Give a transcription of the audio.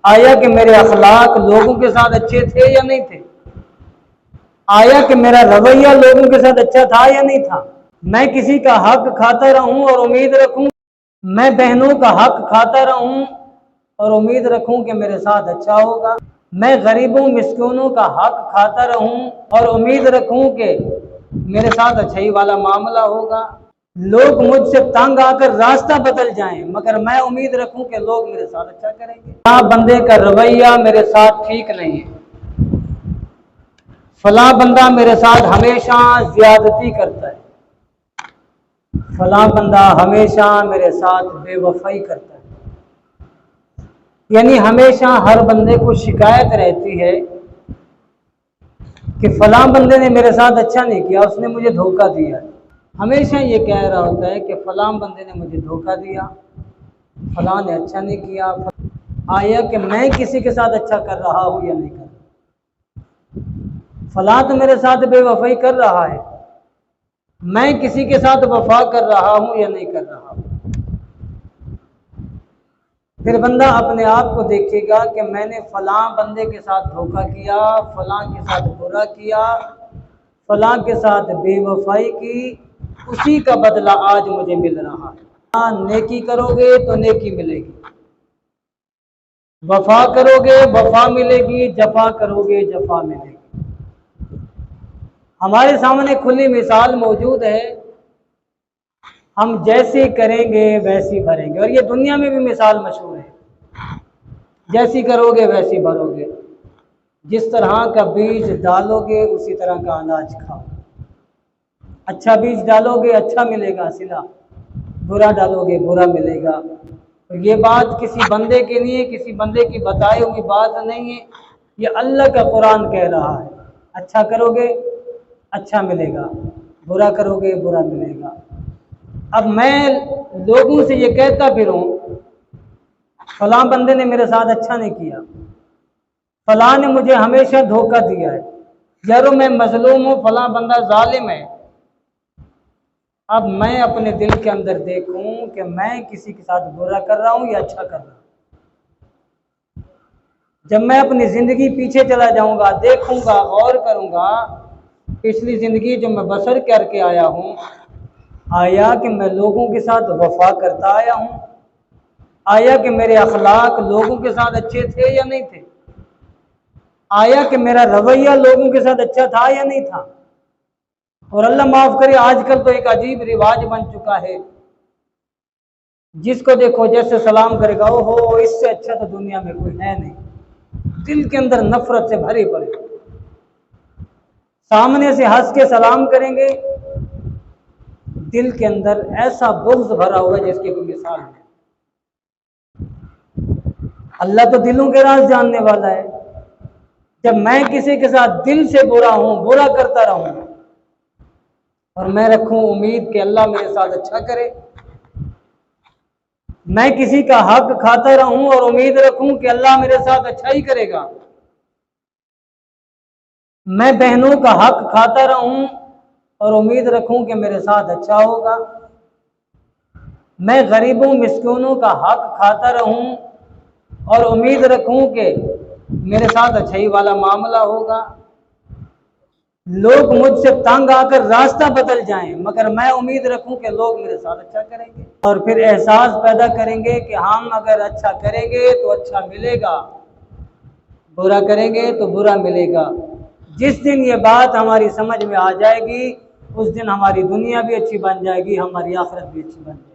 आया कि मेरे अखलाक लोगों के साथ अच्छे थे या नहीं थे? आया कि मेरा रवैया लोगों के साथ अच्छा था या नहीं था? मैं किसी का हक खाता रहूं और उम्मीद रखूं, मैं बहनों का हक खाता रहूं और उम्मीद रखूं कि मेरे साथ अच्छा होगा। मैं गरीबों मिस्किनों का हक खाता रहूं और उम्मीद रखूं कि मेरे साथ अच्छाई वाला मामला होगा। लोग मुझसे तंग आकर रास्ता बदल जाएं, मगर मैं उम्मीद रखूं कि लोग मेरे साथ अच्छा करेंगे। फला बंदे का रवैया मेरे साथ ठीक नहीं है, फला बंदा मेरे साथ हमेशा ज्यादती करता है, फला बंदा हमेशा मेरे साथ बेवफाई करता है। यानी हमेशा हर बंदे को शिकायत रहती है कि फला बंदे ने मेरे साथ अच्छा नहीं किया, उसने मुझे धोखा दिया। हमेशा ये कह रहा होता है कि फला बंदे ने मुझे धोखा दिया, फला ने अच्छा नहीं किया। आया कि मैं किसी के साथ अच्छा कर रहा हूं या नहीं कर रहा? फला तो मेरे साथ बेवफाई कर रहा है, मैं किसी के साथ वफा कर रहा हूं या नहीं कर रहा हूं? फिर बंदा अपने आप को देखेगा कि मैंने फला बंदे के साथ धोखा किया, फला के साथ बुरा किया, फला के साथ बेवफाई की, उसी का बदला आज मुझे मिल रहा है। हाँ, नेकी करोगे तो नेकी मिलेगी, वफा करोगे वफा मिलेगी, जफा करोगे जफा मिलेगी। हमारे सामने खुली मिसाल मौजूद है, हम जैसे करेंगे वैसी भरेंगे। और ये दुनिया में भी मिसाल मशहूर है, जैसी करोगे वैसी भरोगे। जिस तरह का बीज डालोगे उसी तरह का अनाज खाओ। अच्छा बीज डालोगे अच्छा मिलेगा सिला, बुरा डालोगे बुरा मिलेगा। तो ये बात किसी बंदे के लिए, किसी बंदे की बताई हुई बात नहीं है, ये अल्लाह का कुरान कह रहा है। अच्छा करोगे अच्छा मिलेगा, बुरा करोगे बुरा मिलेगा। अब मैं लोगों से ये कहता फिरूं फलां बंदे ने मेरे साथ अच्छा नहीं किया, फलां ने मुझे हमेशा धोखा दिया है, यारो मैं मजलूम हूं, फलां बंदा जालिम है। अब मैं अपने दिल के अंदर देखूं कि मैं किसी के साथ बुरा कर रहा हूं या अच्छा कर रहा हूं। जब मैं अपनी जिंदगी पीछे चला जाऊंगा, देखूंगा, गौर करूंगा, पिछली जिंदगी जो मैं बसर करके आया हूं, आया कि मैं लोगों के साथ वफा करता आया हूं, आया कि मेरे अखलाक लोगों के साथ अच्छे थे या नहीं थे, आया कि मेरा रवैया लोगों के साथ अच्छा था या नहीं था। और अल्लाह माफ करे, आजकल तो एक अजीब रिवाज बन चुका है, जिसको देखो जैसे सलाम करेगा, ओहो इससे अच्छा तो दुनिया में कोई है नहीं। दिल के अंदर नफरत से भरे पड़े, सामने से हंस के सलाम करेंगे, दिल के अंदर ऐसा बुग़्ज़ भरा हुआ है जिसकी कोई मिसाल नहीं। अल्लाह तो दिलों के राज जानने वाला है। जब मैं किसी के साथ दिल से बुरा हूं, बुरा करता रहूं, और मैं रखूं उम्मीद कि अल्लाह मेरे साथ अच्छा करे, मैं किसी का हक खाता रहूं और उम्मीद रखूं कि अल्लाह मेरे साथ अच्छा ही करेगा, मैं बहनों का हक खाता रहूं और उम्मीद रखूं कि मेरे साथ अच्छा होगा, मैं गरीबों मिस्किनों का हक खाता रहूं और उम्मीद रखूं कि मेरे साथ अच्छाई वाला मामला होगा। लोग मुझसे तंग आकर रास्ता बदल जाएं, मगर मैं उम्मीद रखूं कि लोग मेरे साथ अच्छा करेंगे। और फिर एहसास पैदा करेंगे कि हम अगर अच्छा करेंगे तो अच्छा मिलेगा, बुरा करेंगे तो बुरा मिलेगा। जिस दिन ये बात हमारी समझ में आ जाएगी, उस दिन हमारी दुनिया भी अच्छी बन जाएगी, हमारी आखिरत भी अच्छी बन जाएगी।